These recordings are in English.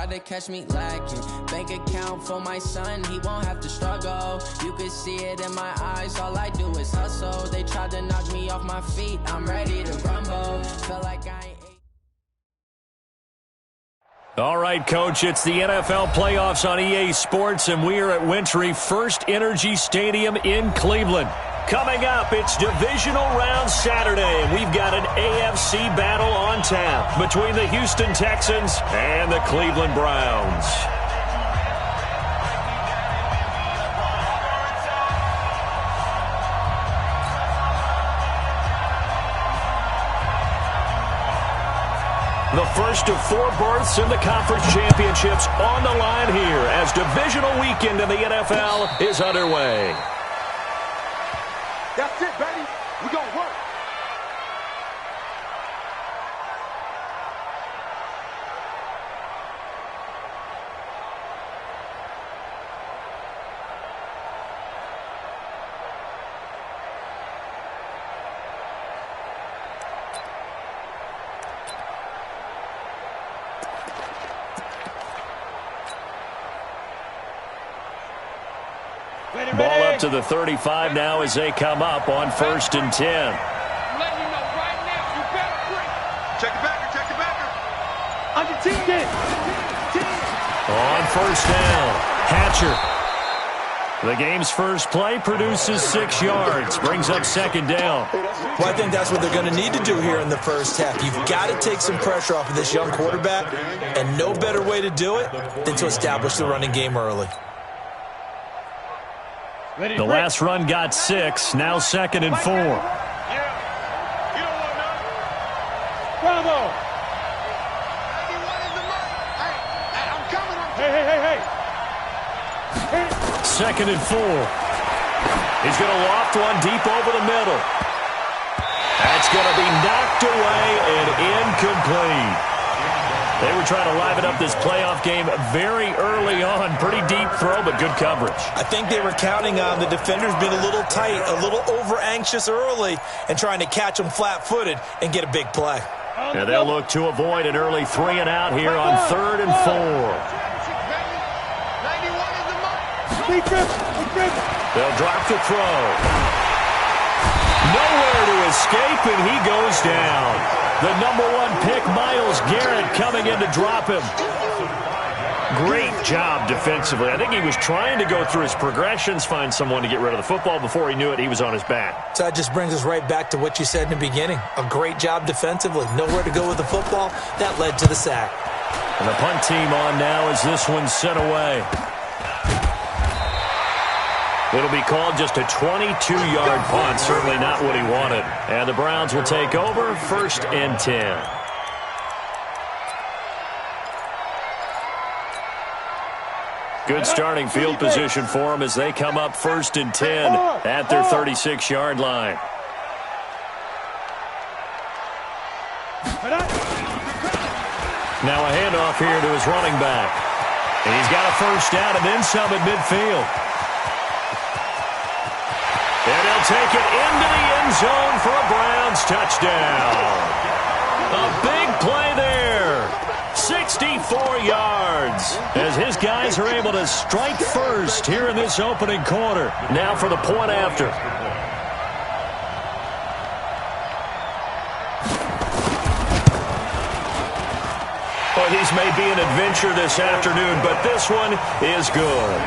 try to catch me lacking. Bank account for my son, he won't have to struggle. You can see it in my eyes, all I do is hustle. They tried to knock me off my feet, I'm ready to rumble. Feel like I ain't. All right, Coach, it's the NFL playoffs on EA Sports, and we are at Wintry First Energy Stadium in Cleveland. Coming up, it's Divisional Round Saturday, and we've got an AFC battle on tap between the Houston Texans and the Cleveland Browns. The first of 4 berths in the conference championships on the line here as divisional weekend in the NFL is underway. That's it, baby. We're going to work. Ball up to the 35 now as they come up on 1st and 10. I'm letting you know right now, you better bring. Check the backer, check the backer. On your team, get On 1st down, Hatcher. The game's first play produces 6 yards, brings up 2nd down. Well, I think that's what they're going to need to do here in the first half. You've got to take some pressure off of this young quarterback, and no better way to do it than to establish the running game early. The last run got 6, now 2nd and 4. Yeah. You don't want none. Bravo. 91 is the mark. Hey, I'm coming. Hey. 2nd and 4. He's going to loft one deep over the middle. That's going to be knocked away and incomplete. They were trying to liven up this playoff game very early on. Pretty deep throw, but good coverage. I think they were counting on the defenders being a little tight, a little over-anxious early, and trying to catch them flat-footed and get a big play. And they'll look to avoid an early 3 and out here on 3rd and 4. 91 is the mark. They'll drop the throw. Nowhere to escape, and he goes down. The #1 pick, Myles Garrett, coming in to drop him. Great job defensively. I think he was trying to go through his progressions, find someone to get rid of the football. Before he knew it, he was on his back. So that just brings us right back to what you said in the beginning. A great job defensively. Nowhere to go with the football. That led to the sack. And the punt team on now as this one's sent away. It'll be called just a 22-yard punt. Certainly not what he wanted. And the Browns will take over 1st and 10. Good starting field position for them as they come up 1st and 10 at their 36-yard line. Now a handoff here to his running back. And he's got a 1st down and then some at midfield. And he'll take it into the end zone for a Browns touchdown. A big play there. 64 yards as his guys are able to strike first here in this opening quarter. Now for the point after. Well, these may be an adventure this afternoon, but this one is good.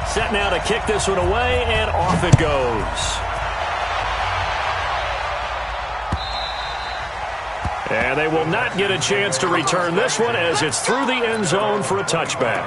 Set now to kick this one away, and off it goes. And they will not get a chance to return this one as it's through the end zone for a touchback.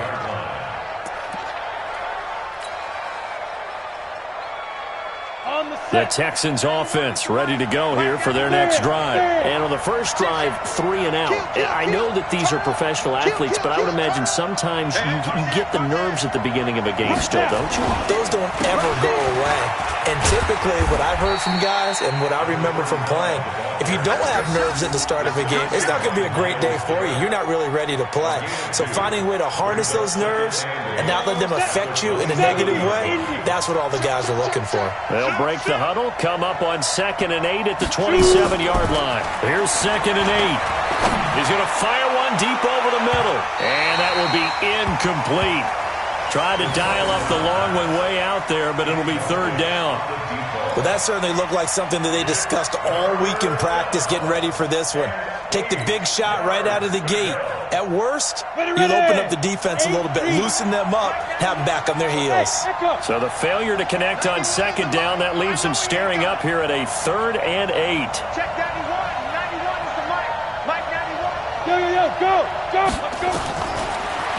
The Texans offense ready to go here for their next drive. And on the first drive, 3 and out. I know that these are professional athletes, but I would imagine sometimes you get the nerves at the beginning of a game still, don't you? Those don't ever go away. And typically what I've heard from guys and what I remember from playing, if you don't have nerves at the start of a game, it's not going to be a great day for you. You're not really ready to play. So finding a way to harness those nerves and not let them affect you in a negative way, that's what all the guys are looking for. They'll break the huddle. Come up on 2nd and 8 at the 27-yard line. Here's 2nd and 8. He's going to fire one deep over the middle. And that will be incomplete. Tried to dial up the long one way out there, but it'll be 3rd down. Well, that certainly looked like something that they discussed all week in practice, getting ready for this one. Take the big shot right out of the gate. At worst, you'll open up the defense a little bit, loosen them up, have them back on their heels. So the failure to connect on 2nd down, that leaves them staring up here at a 3rd and 8. Check 91. 91 is the mic. Mike 91. Go.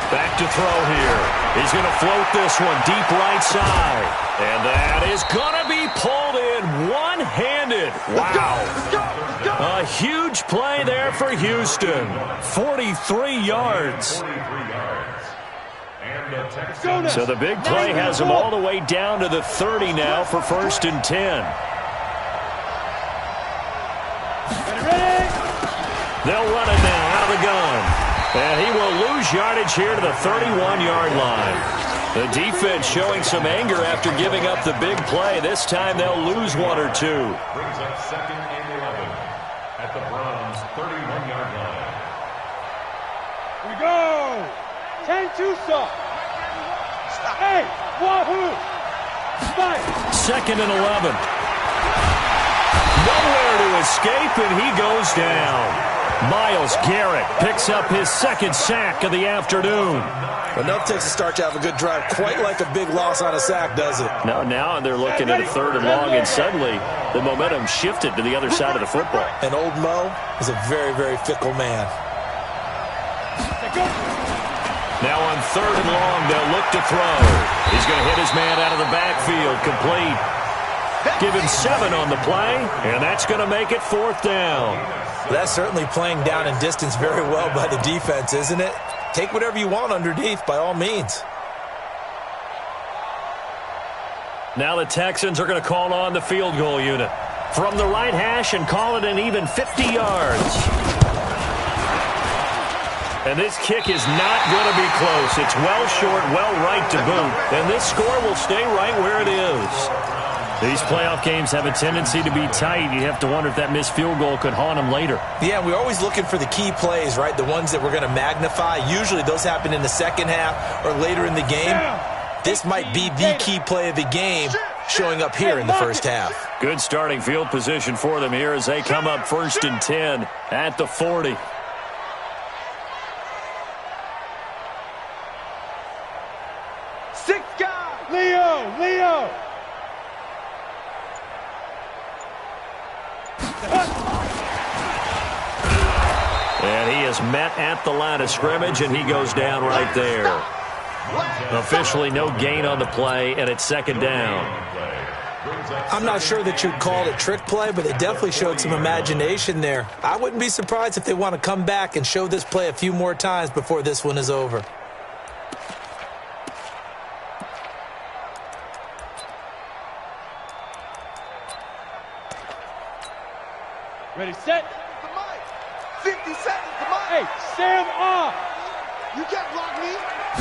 Back to throw here. He's going to float this one deep right side. And that is going to be pulled in one-handed. Wow. A huge play there for Houston. 43 yards. So the big play has them all the way down to the 30 now for 1st and 10. They'll run it now out of the gun. And he will lose yardage here to the 31-yard line. The defense showing some anger after giving up the big play. This time they'll lose 1 or 2. Brings up 2nd and 11 at the Browns' 31-yard line. Here we go. 10-2 stop. Hey, wahoo. 2nd and 11. Nowhere to escape, and he goes down. Myles Garrett picks up his 2nd sack of the afternoon. Enough takes a start to have a good drive. Quite like a big loss on a sack, does it? No, now they're looking at a 3rd and long, and suddenly the momentum shifted to the other side of the football. And old Mo is a very, very fickle man. Now on 3rd and long, they'll look to throw. He's going to hit his man out of the backfield, complete. Give him 7 on the play, and that's going to make it 4th down. That's certainly playing down in distance very well by the defense, isn't it? Take whatever you want underneath, by all means. Now the Texans are going to call on the field goal unit from the right hash and call it an even 50 yards. And this kick is not going to be close. It's well short, well right to boot. And this score will stay right where it is. These playoff games have a tendency to be tight. You have to wonder if that missed field goal could haunt them later. Yeah, we're always looking for the key plays, right? The ones that we're going to magnify. Usually those happen in the 2nd half or later in the game. This might be the key play of the game showing up here in the 1st half. Good starting field position for them here as they come up 1st and 10 at the 40. Six guys. Leo. And he is met at the line of scrimmage, and he goes down right there. Officially no gain on the play, and it's 2nd down. I'm not sure that you'd call it a trick play, but it definitely showed some imagination there. I wouldn't be surprised if they want to come back and show this play a few more times before this one is over. Ready, set. 50 seconds, come on. Hey, Sam off. You can't block me.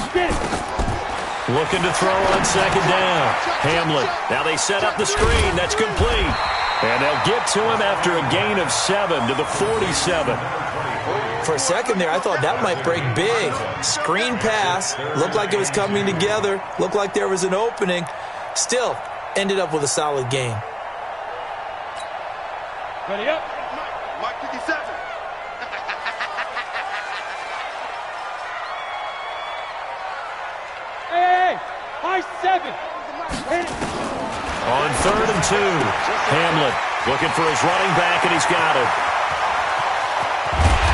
Get it. Looking to throw on 2nd down. Hamlet. Now they set up the screen. That's complete. And they'll get to him after a gain of 7 to the 47. For a second there, I thought that might break big. Screen pass. Looked like it was coming together. Looked like there was an opening. Still, ended up with a solid gain. Ready up. Mike 57. Hey, high 7. Hit it. On 3rd and 2, Hamlet looking for his running back, and he's got it.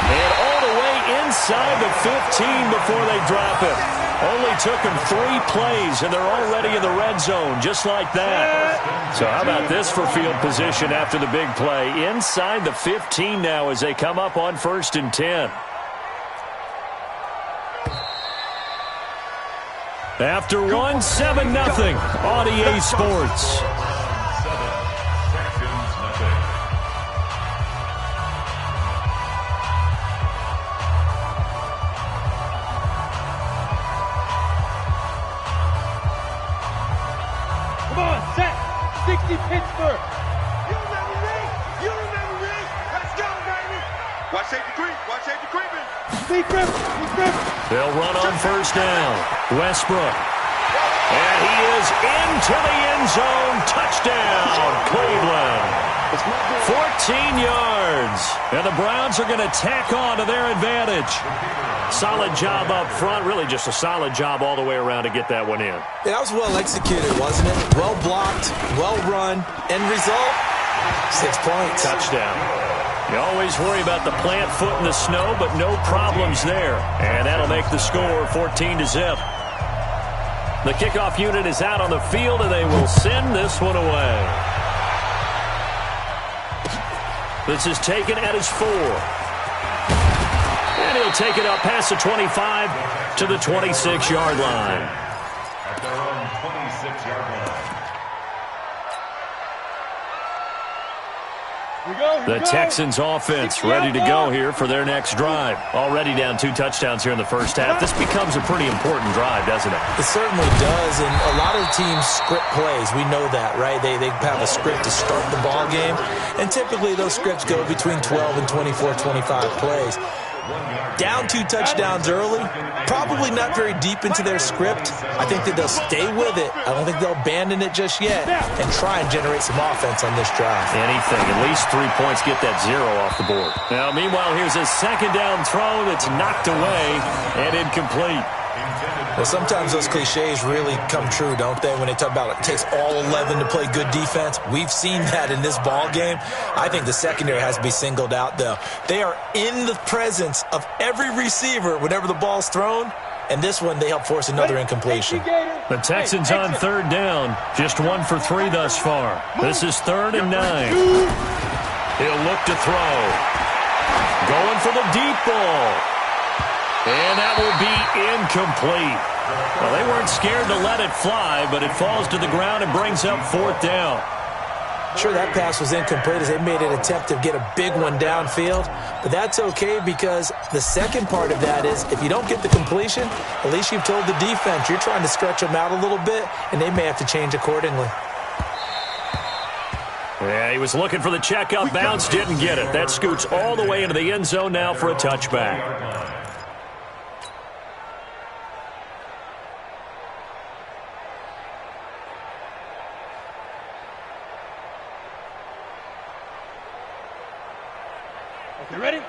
And all the way inside the 15 before they drop it. Only took him 3 plays, and they're already in the red zone, just like that. So how about this for field position after the big play? Inside the 15 now as they come up on 1st and 10. After one, 7-0 on EA Sports. Come on, set. 60 Pittsburgh. They'll run on first down. Westbrook. And he is into the end zone. Touchdown, Cleveland. 14 yards. And the Browns are going to tack on to their advantage. Solid job up front. Really just a solid job all the way around to get that one in. That was well executed, wasn't it? Well blocked, well run. End result, 6 points. Touchdown. You always worry about the plant foot in the snow, but no problems there. And that'll make the score 14-0. The kickoff unit is out on the field, and they will send this one away. This is taken at his 4. And he'll take it up past the 25 to the 26-yard line. At their own 26-yard line. The Texans offense ready to go here for their next drive. Already down 2 touchdowns here in the first half. This becomes a pretty important drive, doesn't it? It certainly does, and a lot of teams script plays. We know that, right? They have a script to start the ball game, and typically those scripts go between 12 and 24, 25 plays. Down 2 touchdowns early, probably not very deep into their script. I think that they'll stay with it. I don't think they'll abandon it just yet and try and generate some offense on this drive. Anything, at least 3 points, get that 0 off the board. Now, meanwhile, here's a second down throw that's knocked away and incomplete. Well, sometimes those cliches really come true, don't they, when they talk about it takes all 11 to play good defense. We've seen that in this ball game. I think the secondary has to be singled out, though. They are in the presence of every receiver whenever the ball's thrown, and this one they help force another incompletion. The Texans on third down, just 1 for 3 thus far. This is 3rd and 9. He'll look to throw. Going for the deep ball. And that will be incomplete. Well, they weren't scared to let it fly, but it falls to the ground and brings up 4th down. Sure, that pass was incomplete as they made an attempt to get a big one downfield, but that's okay because the second part of that is if you don't get the completion, at least you've told the defense you're trying to stretch them out a little bit, and they may have to change accordingly. Yeah, he was looking for the checkup bounce, didn't get it. That scoots all the way into the end zone now for a touchback.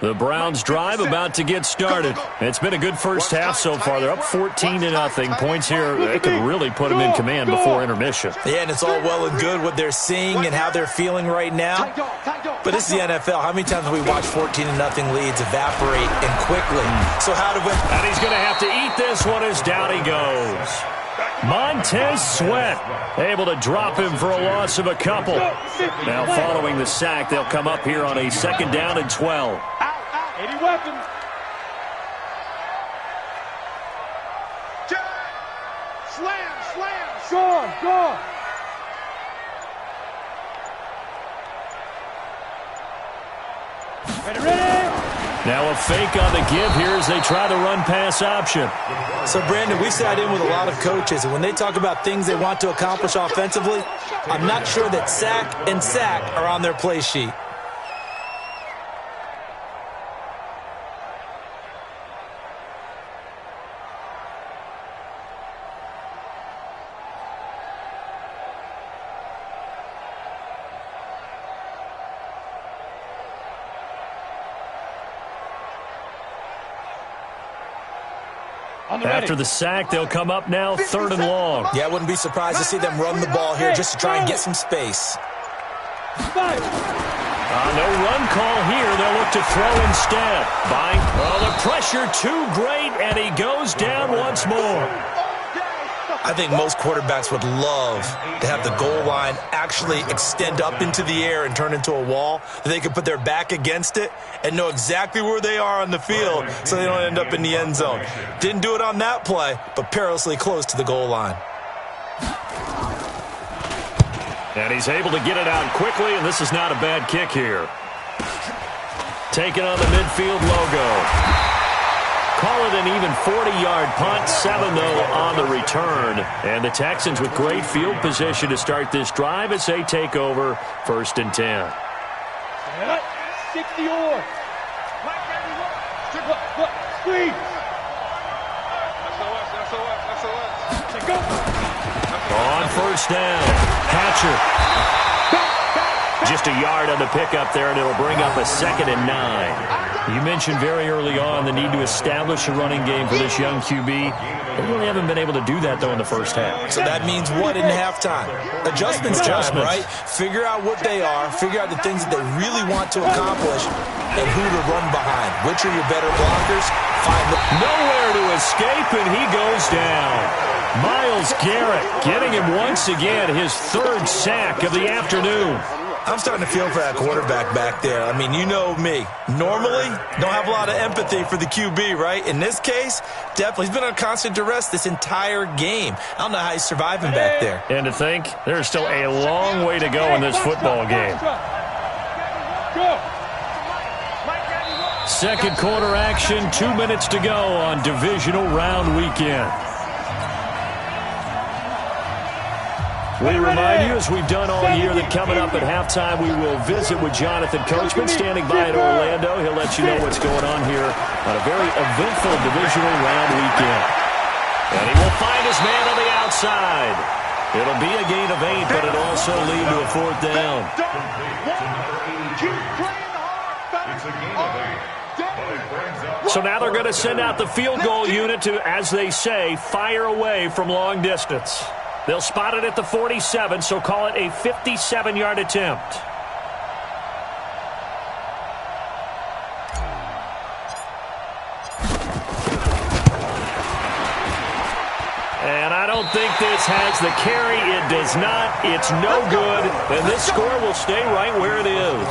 The Browns drive about to get started. It's been a good first half so far. They're up 14-0. Points here, they could really put them in command before intermission. Yeah, and it's all well and good what they're seeing and how they're feeling right now. But this is the NFL. How many times have we watched 14-0 leads evaporate and quickly? So how do we... And he's going to have to eat this one as down he goes. Montez Sweat able to drop him for a loss of a couple. Now following the sack, they'll come up here on a 2nd down and 12. 80 weapons. Slam. Score. Ready. Now a fake on the give here as they try the run-pass option. So, Brandon, we sat in with a lot of coaches, and when they talk about things they want to accomplish offensively, I'm not sure that sack and sack are on their play sheet. After the sack, they'll come up now 3rd and long. Yeah, I wouldn't be surprised to see them run the ball here just to try and get some space. No run call here. They'll look to throw instead. The pressure too great, and he goes down once more. I think most quarterbacks would love to have the goal line actually extend up into the air and turn into a wall. They can put their back against it and know exactly where they are on the field so they don't end up in the end zone. Didn't do it on that play, but perilously close to the goal line. And he's able to get it out quickly, and this is not a bad kick here. Taking on the midfield logo. Call it an even 40-yard punt, 7 though on the return. And the Texans with great field position to start this drive as they take over 1st and 10. 60 or. Look, squeeze. On first down, Hatcher. Just a yard on the pickup there, and it'll bring up a 2nd and 9. You mentioned very early on the need to establish a running game for this young QB. They really haven't been able to do that, though, in the first half. So that means what in halftime? Adjustments time, right? Figure out what they are, figure out the things that they really want to accomplish, and who to run behind. Which are your better blockers? Find them. Nowhere to escape, and he goes down. Myles Garrett getting him once again, his 3rd sack of the afternoon. I'm starting to feel for that quarterback back there. I mean, you know me. Normally, don't have a lot of empathy for the QB, right? In this case, definitely. He's been on constant duress this entire game. I don't know how he's surviving back there. And to think, there's still a long way to go in this football game. Second quarter action, 2 minutes to go on divisional round weekend. We remind you, as we've done all year, that coming up at halftime, we will visit with Jonathan Coachman standing by in Orlando. He'll let you know what's going on here on a very eventful divisional round weekend. And he will find his man on the outside. It'll be a gain of 8, but it'll also lead to a 4th down. So now they're going to send out the field goal unit to, as they say, fire away from long distance. They'll spot it at the 47, so call it a 57-yard attempt. And I don't think this has the carry. It does not. It's no good. And this score will stay right where it is.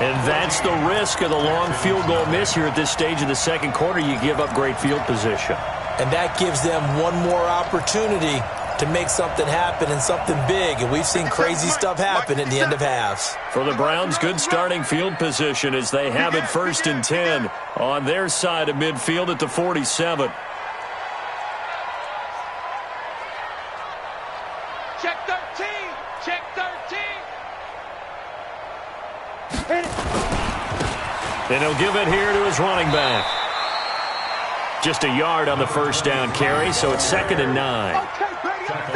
And that's the risk of the long field goal miss here at this stage of the second quarter. You give up great field position. And that gives them one more opportunity to make something happen and something big. And we've seen crazy stuff happen at the end of halves. For the Browns, good starting field position as they have it 1st and 10 on their side of midfield at the 47. Check 13. Check 13. And he'll give it here to his running back. Just a yard on the first down carry, so it's 2nd and 9.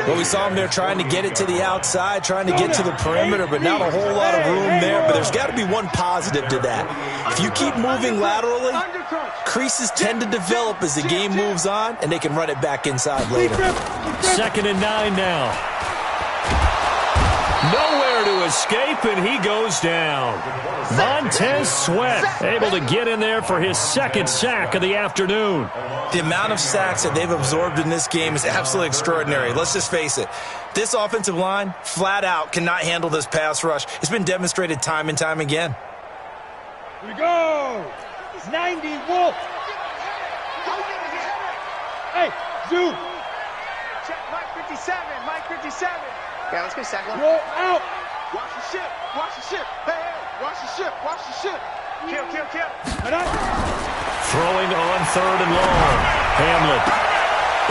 Well, we saw him there trying to get it to the outside, trying to get to the perimeter, but not a whole lot of room there. But there's got to be one positive to that. If you keep moving laterally, creases tend to develop as the game moves on, and they can run it back inside later. 2nd and 9 now. Nowhere to escape, and he goes down. Montez Sweat able to get in there for his 2nd sack of the afternoon. The amount of sacks that they've absorbed in this game is absolutely extraordinary. Let's just face it. This offensive line, flat out, cannot handle this pass rush. It's been demonstrated time and time again. Here we go. 90 Wolf. Hey, zoom. Check Mike 57. Mike 57. Yeah, let's go second. Roll out. Watch the ship. Watch the ship. Hey, hey. Watch the ship. Watch the ship. Kill, kill, kill. Throwing on 3rd and long. Hamlin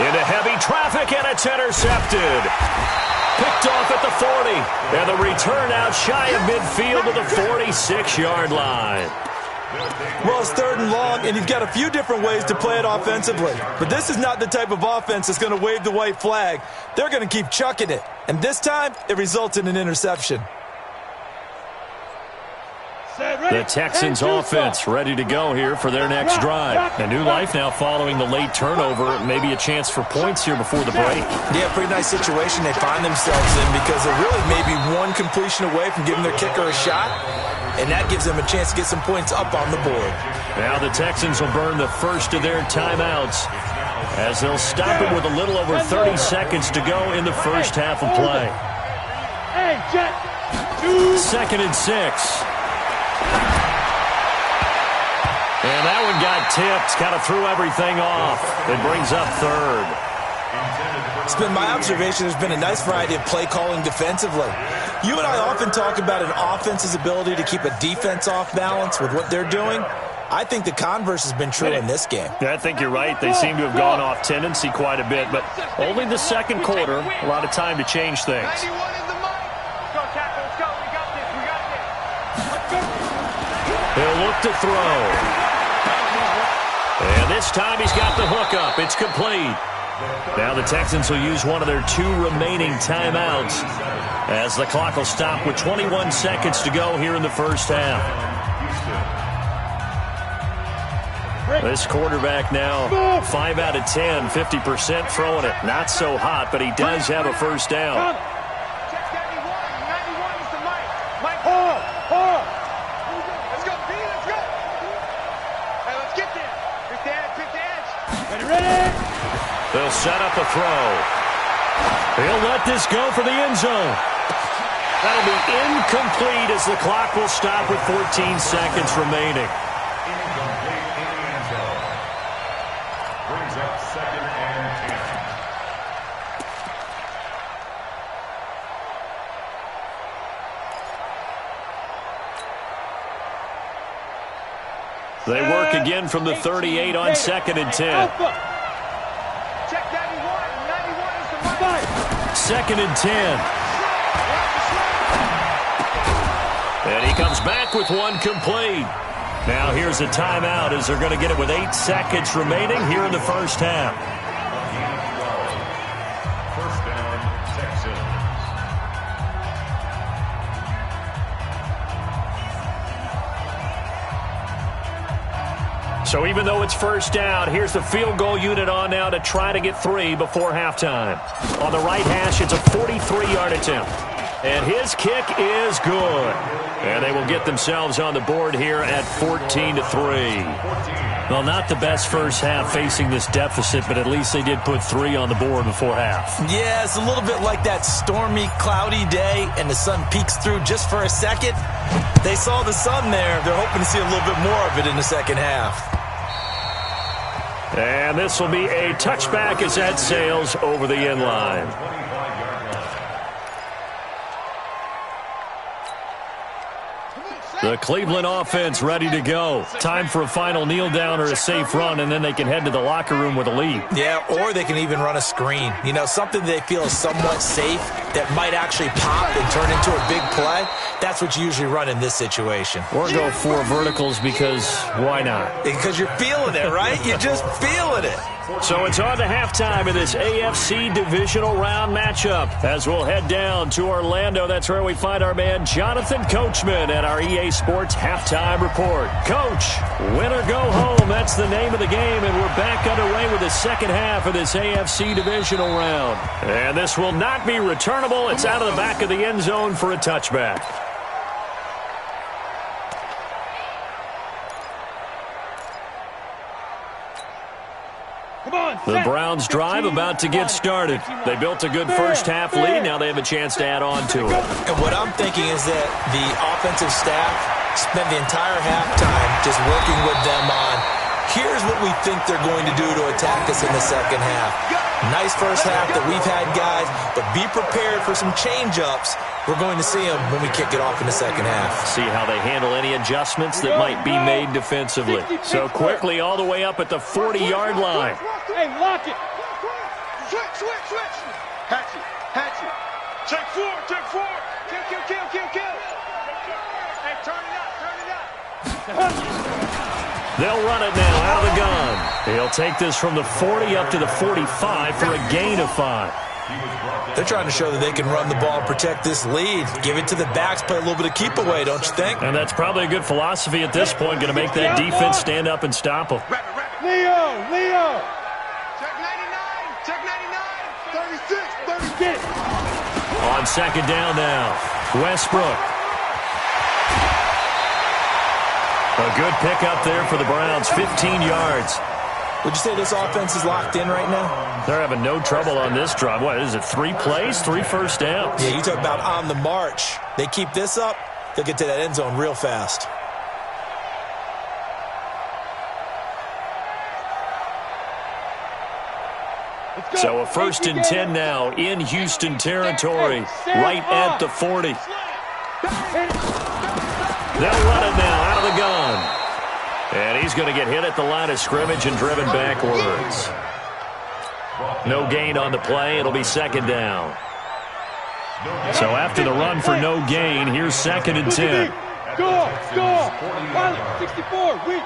into heavy traffic, and it's intercepted. Picked off at the 40. And the return out shy of midfield to the 46-yard line. Well, it's 3rd and long, and you've got a few different ways to play it offensively. But this is not the type of offense that's going to wave the white flag. They're going to keep chucking it. And this time, it results in an interception. The Texans offense ready to go here for their next drive. A new life now following the late turnover. Maybe a chance for points here before the break. Yeah, pretty nice situation they find themselves in because they're really maybe one completion away from giving their kicker a shot. And that gives them a chance to get some points up on the board. Now the Texans will burn the first of their timeouts as they'll stop it with a little over 30 seconds to go in the first half of play. Hey, Jet. 2nd and 6. And that one got tipped, kind of threw everything off. It brings up 3rd. It's been my observation there's been a nice variety of play calling defensively. You and I often talk about an offense's ability to keep a defense off balance with what they're doing. I think the converse has been true in this game. Yeah, I think you're right. They seem to have gone off tendency quite a bit, but only the second quarter, a lot of time to change things. 91 in the mic. Let's go, tackle. Let's go. We got this. We got this. He'll look to throw. And this time he's got the hook up. It's complete. Now the Texans will use one of their 2 remaining timeouts as the clock will stop with 21 seconds to go here in the first half. This quarterback now 5 out of 10, 50% throwing it. Not so hot, but he does have a first down. Let's go, B, let's go. Hey, let's get there. Pick the edge. Ready? They'll set up a throw. He'll let this go for the end zone. That'll be incomplete as the clock will stop with 14 seconds remaining. Incomplete in the end zone. Brings up 2nd and 10. They work again from the 38 on 2nd and 10. Check 91. 91 is the right. 2nd and 10. And he comes back with one complete. Now here's a timeout as they're going to get it with 8 seconds remaining here in the first half. First down, Texans. So even though it's first down, here's the field goal unit on now to try to get 3 before halftime. On the right hash, it's a 43-yard attempt. And his kick is good. And they will get themselves on the board here at 14-3. Well, not the best first half facing this deficit, but at least they did put 3 on the board before half. Yeah, it's a little bit like that stormy, cloudy day, and the sun peeks through just for a second. They saw the sun there. They're hoping to see a little bit more of it in the second half. And this will be a touchback as that sails over the end line. The Cleveland offense ready to go. Time for a final kneel down or a safe run, and then they can head to the locker room with a lead. Yeah, or they can even run a screen. You know, something they feel is somewhat safe that might actually pop and turn into a big play. That's what you usually run in this situation. Or go 4 verticals because why not? Because you're feeling it, right? You're just feeling it. So it's on to halftime in this AFC divisional round matchup as we'll head down to Orlando. That's where we find our man Jonathan Coachman at our EA Sports Halftime Report. Coach, win or go home. That's the name of the game, and we're back underway with the second half of this AFC divisional round. And this will not be returnable. It's out of the back of the end zone for a touchback. The Browns drive about to get started. They built a good first half lead. Now they have a chance to add on to it. And what I'm thinking is that the offensive staff spent the entire halftime just working with them on, here's what we think they're going to do to attack us in the second half. Nice first half that we've had, guys, but be prepared for some change-ups. We're going to see them when we kick it off in the second half. See how they handle any adjustments that might be made defensively. So quickly all the way up at the 40-yard line. Hey, lock it. Switch. Hatch it. Check 4. Kill. Hey, turn it up. They'll run it now out of the gun. He'll take this from the 40 up to the 45 for a gain of 5. They're trying to show that they can run the ball and protect this lead. Give it to the backs, play a little bit of keep away, don't you think? And that's probably a good philosophy at this point, going to make that defense stand up and stop them. Leo. Check 99. 36. Get it. On second down now, Westbrook. A good pickup there for the Browns, 15 yards. Would you say this offense is locked in right now? They're having no trouble on this drive. What is it, 3 plays, 3 first downs? Yeah, you talk about on the march. They keep this up, they'll get to that end zone real fast. So a 1st and 10 now in Houston territory, right at the 40. They'll run it now out of the gun. And he's going to get hit at the line of scrimmage and driven backwards. No gain on the play. It'll be second down. So after the run for no gain, here's 2nd and 10. Go. 64. Weak.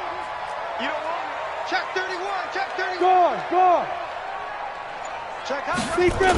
You don't want it. Check 31. Go. Keep grip.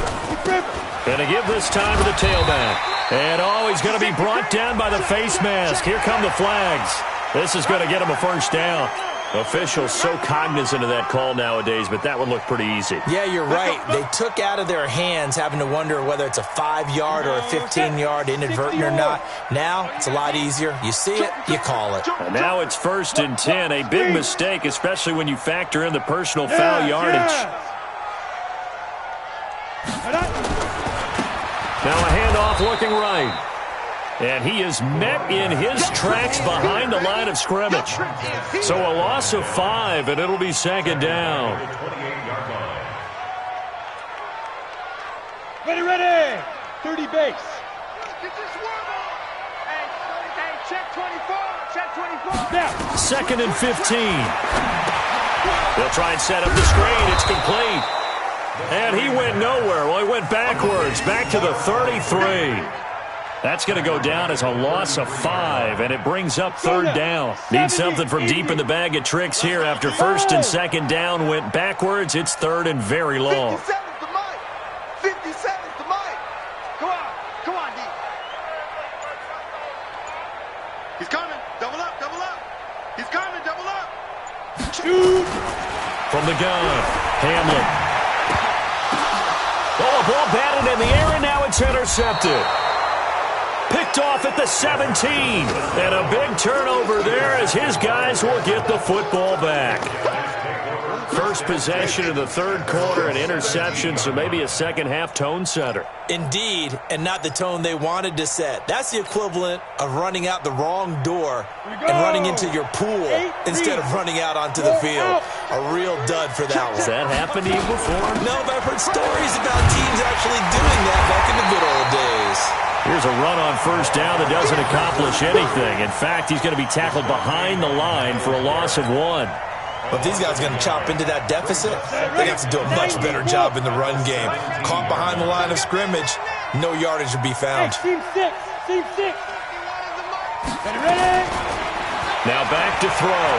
Going to give this time to the tailback. And he's going to be brought down by the face mask. Here come the flags. This is going to get him a first down. Officials so cognizant of that call nowadays, but that would look pretty easy. Yeah, you're right. They took out of their hands having to wonder whether it's a 5-yard or a 15-yard inadvertent or not. Now, it's a lot easier. You see it, you call it. And now it's 1st and 10. A big mistake, especially when you factor in the personal foul yardage. Now a handoff looking right. And he is met in his tracks behind the line of scrimmage. So a loss of 5, and it'll be 2nd down. Ready. 30 base. Get this one on. Hey, check 24. Check 24. Now. 2nd and 15. They'll try and set up the screen. It's complete. And he went nowhere. Well, he went backwards, back to the 33. That's going to go down as a loss of 5, and it brings up 3rd down. Need something from deep in the bag of tricks here after 1st and 2nd down went backwards. It's 3rd and very long. 50 seconds to Mike. 50 seconds to Mike. Come on, D. He's coming. Double up. He's coming. Double up. Shoot. From the gun, Hamlin. Oh, a ball batted in the air, and now it's intercepted. Picked off at the 17. And a big turnover there as his guys will get the football back. First possession of the 3rd quarter, an interception, so maybe a second-half tone setter. Indeed, and not the tone they wanted to set. That's the equivalent of running out the wrong door and running into your pool instead of running out onto the field. A real dud for that one. Has that happened to you before? No, but I've heard stories about teams actually doing that back in the good old days. Here's a run on 1st down that doesn't accomplish anything. In fact, he's going to be tackled behind the line for a loss of 1. But if these guys are going to chop into that deficit, they have to do a much better job in the run game. Caught behind the line of scrimmage, no yardage to be found. Team 6. Ready. Now back to throw.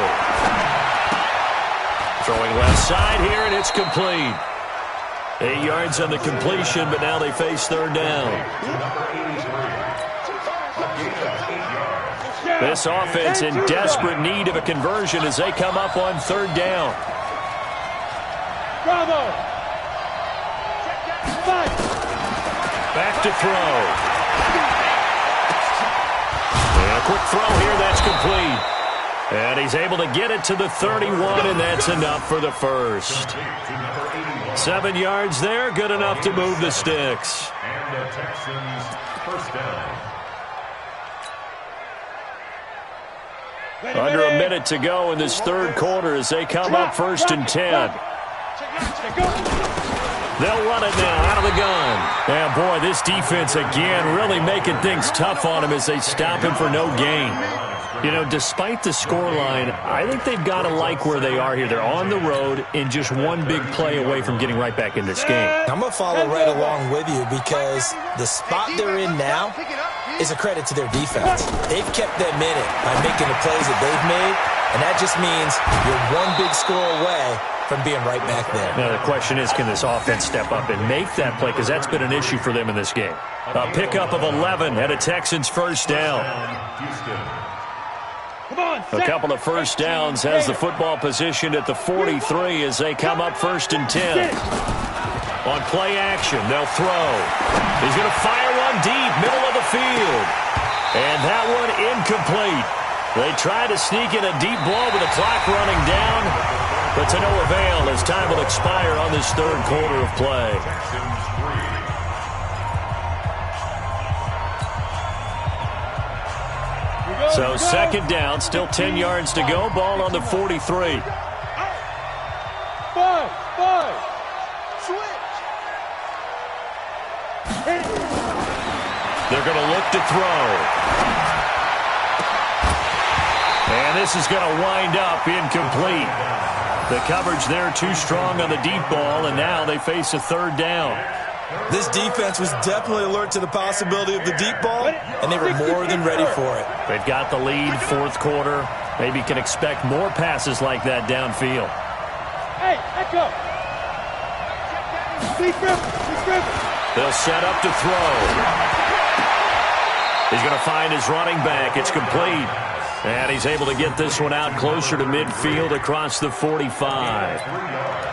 Throwing left side here, and it's complete. 8 yards on the completion, but now they face 3rd down. This offense in desperate need of a conversion as they come up on 3rd down. Bravo. Back to throw. And a quick throw here, that's complete. And he's able to get it to the 31, and that's enough for the first. 7 yards there, good enough to move the sticks. And the Texans' 1st down. Under a minute to go in this 3rd quarter as they come up 1st and 10. They'll run it now out of the gun. And boy, this defense again really making things tough on him as they stop him for no gain. You know, despite the scoreline, I think they've got to like where they are here. They're on the road and just one big play away from getting right back in this game. I'm going to follow right along with you because the spot they're in now is a credit to their defense. They've kept them in it by making the plays that they've made, and that just means you're one big score away from being right back there. Now, the question is, can this offense step up and make that play? Because that's been an issue for them in this game. A pickup of 11 and a Texans 1st down. A couple of 1st downs has the football positioned at the 43 as they come up 1st and 10. On play action, they'll throw. He's going to fire one deep, middle of the field. And that one incomplete. They try to sneak in a deep blow with the clock running down, but to no avail as time will expire on this 3rd quarter of play. So 2nd down, still 10 yards to go. Ball on the 43. Five. Switch. They're going to look to throw. And this is going to wind up incomplete. The coverage there too strong on the deep ball, and now they face a 3rd down. This defense was definitely alert to the possibility of the deep ball, and they were more than ready for it. They've got the lead, 4th quarter. Maybe can expect more passes like that downfield. Hey, Back up. They'll set up to throw. He's going to find his running back. It's complete. And he's able to get this one out closer to midfield across the 45.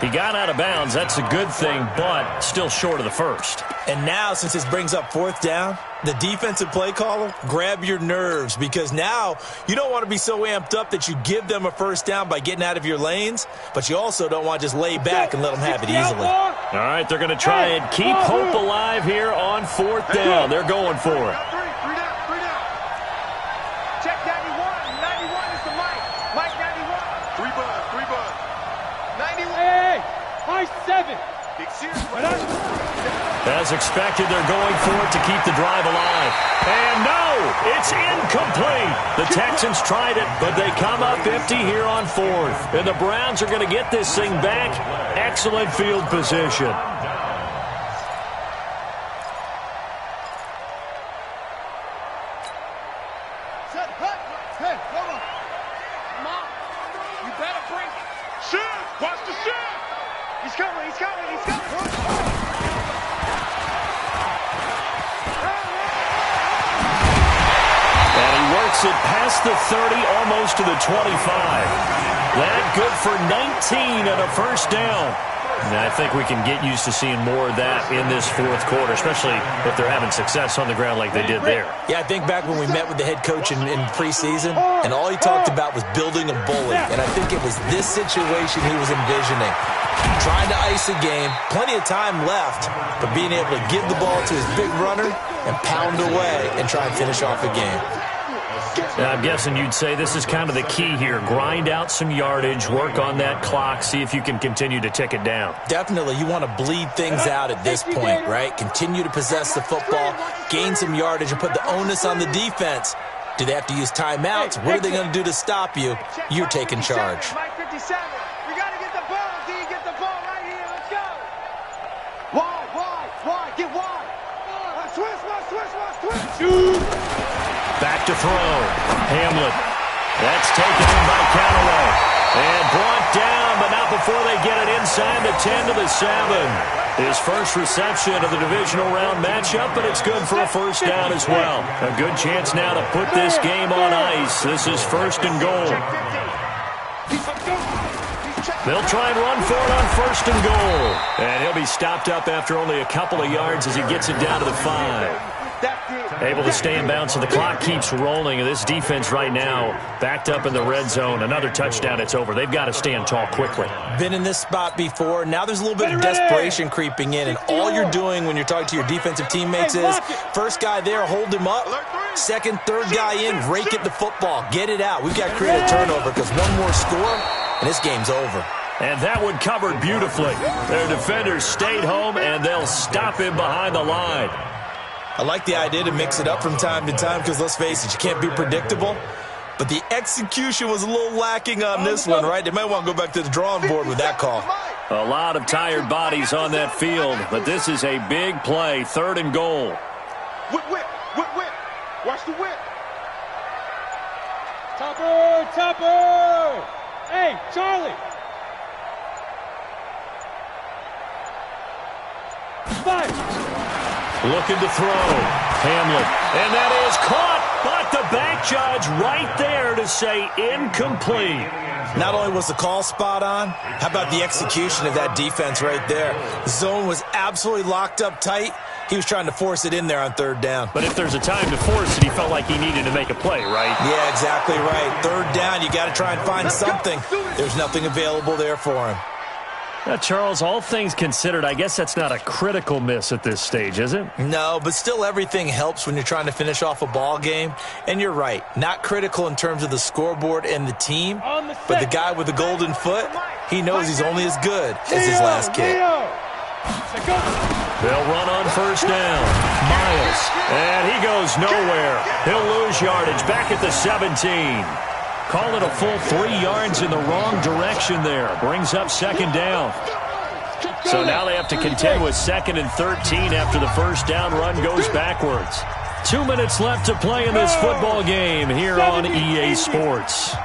He got out of bounds. That's a good thing, but still short of the first. And now, since this brings up fourth down, the defensive play caller, grab your nerves, because now you don't want to be so amped up that you give them a first down by getting out of your lanes, but you also don't want to just lay back and let them have it easily. All right, they're going to try and keep hope alive here on fourth down. They're going for it. Three down. Check 91. 91 is the Mike. Mike 91. Three bud. 91. Hey, high 7. Big series. As expected, they're going for it to keep the drive alive. And no, it's incomplete. The Texans tried it, but they come up empty here on fourth. And the Browns are going to get this thing back. Excellent field position. Hey, hold on. Mom, you better bring it. Shift! Watch the shift! He's coming. And he works it past the 30, almost to the 25. That good for 19 and a first down. And I think we can get used to seeing more of that in this fourth quarter, especially if they're having success on the ground like they did there. Yeah, I think back when we met with the head coach in preseason, and all he talked about was building a bully. And I think it was this situation he was envisioning. Trying to ice a game, plenty of time left, but being able to give the ball to his big runner and pound away and try and finish off a game. I'm guessing you'd say this is kind of the key here. Grind out some yardage, work on that clock, see if you can continue to tick it down. Definitely, you want to bleed things out at this point, right? Continue to possess the football, gain some yardage, and put the onus on the defense. Do they have to use timeouts? What are they going to do to stop you? You're taking charge. Mike 57. We got to get the ball. D, get the ball right here. Let's go. Wide. Get wide. Switch. Back to throw. Hamlet. That's taken in by Callaway. And brought down, but not before they get it inside the 10 to the 7. His first reception of the divisional round matchup, but it's good for a first down as well. A good chance now to put this game on ice. This is first and goal. They'll try and run for it on first and goal. And he'll be stopped up after only a couple of yards as he gets it down to the 5. Able to stay in bounds, so the clock keeps rolling. And this defense right now backed up in the red zone. Another touchdown, it's over. They've got to stand tall quickly. Been in this spot before. Now there's a little bit of desperation creeping in. And all you're doing when you're talking to your defensive teammates is, first guy there, hold him up. Second, third guy in, rake it the football. Get it out. We've got to create a turnover because one more score, and this game's over. And that one covered beautifully. Their defenders stayed home, and they'll stop him behind the line. I like the idea to mix it up from time to time because, let's face it, you can't be predictable. But the execution was a little lacking on this one, right? They might want to go back to the drawing board with that call. A lot of tired bodies on that field, but this is a big play, third and goal. Whip. Watch the whip. Topper. Hey, Charlie. 5. Looking to throw. Hamlet. And that is caught, but the back judge right there to say incomplete. Not only was the call spot on, how about the execution of that defense right there? The zone was absolutely locked up tight. He was trying to force it in there on third down. But if there's a time to force it, he felt like he needed to make a play, right? Yeah, exactly right. Third down, you got to try and find something. There's nothing available there for him. Now, Charles, all things considered, I guess that's not a critical miss at this stage, is it? No, but still everything helps when you're trying to finish off a ball game. And you're right, not critical in terms of the scoreboard and the team, but the guy with the golden foot, he knows he's only as good as his last kick. They'll run on first down. Miles, and he goes nowhere. He'll lose yardage back at the 17. Call it a full 3 yards in the wrong direction there. Brings up second down. So now they have to contend with 2nd and 13 after the first down run goes backwards. 2 minutes left to play in this football game here on EA Sports.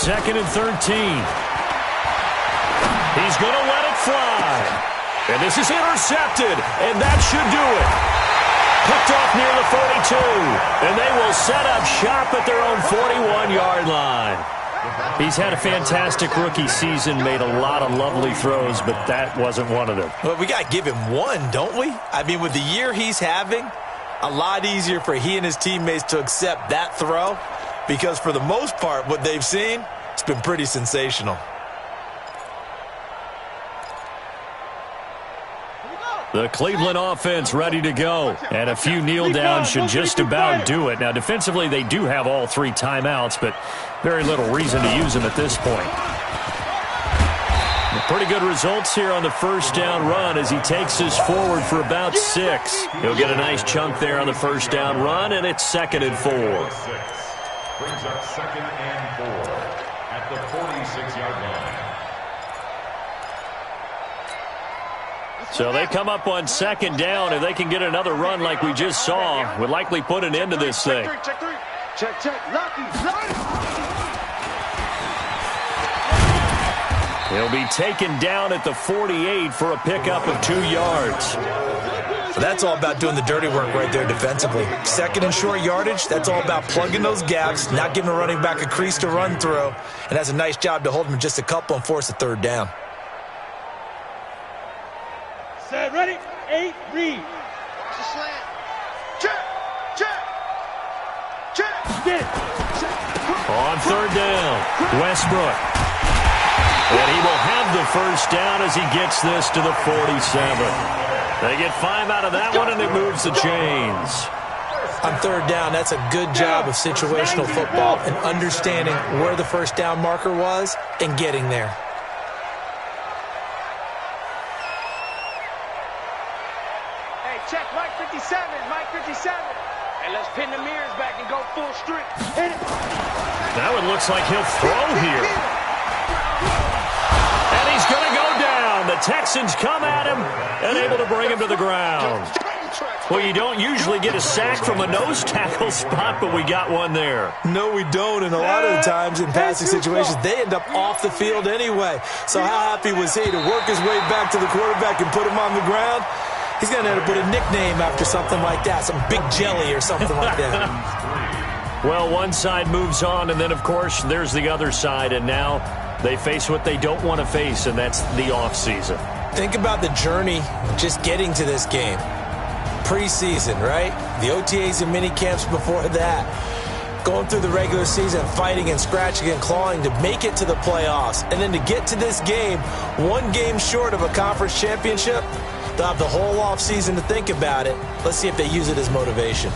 2nd and 13. He's going to let it fly. And this is intercepted, and that should do it. Picked off near the 42, and they will set up shop at their own 41-yard line. He's had a fantastic rookie season, made a lot of lovely throws, but that wasn't one of them. Well, we got to give him one, don't we? I mean, with the year he's having, a lot easier for he and his teammates to accept that throw because for the most part, what they've seen, it's been pretty sensational. The Cleveland offense ready to go. And a few kneel downs should just about do it. Now, defensively, they do have all 3 timeouts, but very little reason to use them at this point. Pretty good results here on the first down run as he takes us forward for about 6. He'll get a nice chunk there on the first down run, and it's 2nd and 4. Brings up 2nd and 4 at the 46-yard line. So they come up on 2nd down. If they can get another run like we just saw, would likely put an end to this thing. Check 3. Check. Lucky. He'll be taken down at the 48 for a pickup of 2 yards. So that's all about doing the dirty work right there defensively. 2nd and short yardage, that's all about plugging those gaps, not giving a running back a crease to run through, and has a nice job to hold him just a couple and force a 3rd down. Set, ready, 8, read. Watch the slant. Check. Get it. On 3rd down, Westbrook. And he will have the first down as he gets this to the 47. They get 5 out of that one, and it moves the chains. On 3rd down, that's a good job of situational football and understanding where the first down marker was and getting there. Hey, check Mike 57. Hey, let's pin the mirrors back and go full strength. That one looks like he'll throw here. And he's going to go down. The Texans come at him and able to bring him to the ground. Well, you don't usually get a sack from a nose tackle spot, but we got one there. No, we don't, and a lot of the times in passing situations, they end up off the field anyway. So how happy was he to work his way back to the quarterback and put him on the ground? He's going to end up with a nickname after something like that, some Big Jelly or something like that. Well, one side moves on, and then, of course, there's the other side, and now they face what they don't want to face, and that's the offseason. Think about the journey just getting to this game. Preseason, right? The OTAs and mini camps before that. Going through the regular season, fighting and scratching and clawing to make it to the playoffs. And then to get to this game, 1 game short of a conference championship, they'll have the whole offseason to think about it. Let's see if they use it as motivation.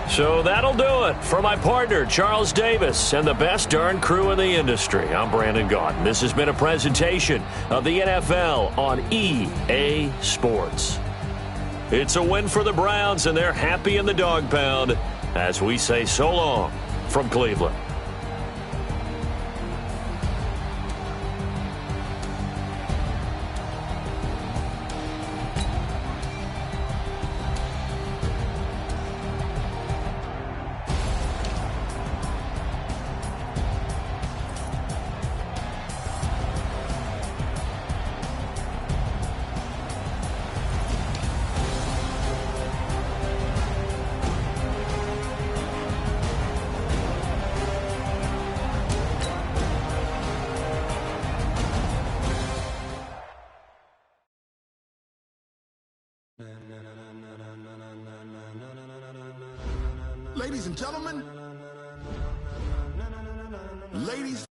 So that'll do it. For my partner, Charles Davis, and the best darn crew in the industry, I'm Brandon Gaudin. This has been a presentation of the NFL on EA Sports. It's a win for the Browns, and they're happy in the dog pound as we say so long from Cleveland. Ladies and gentlemen, ladies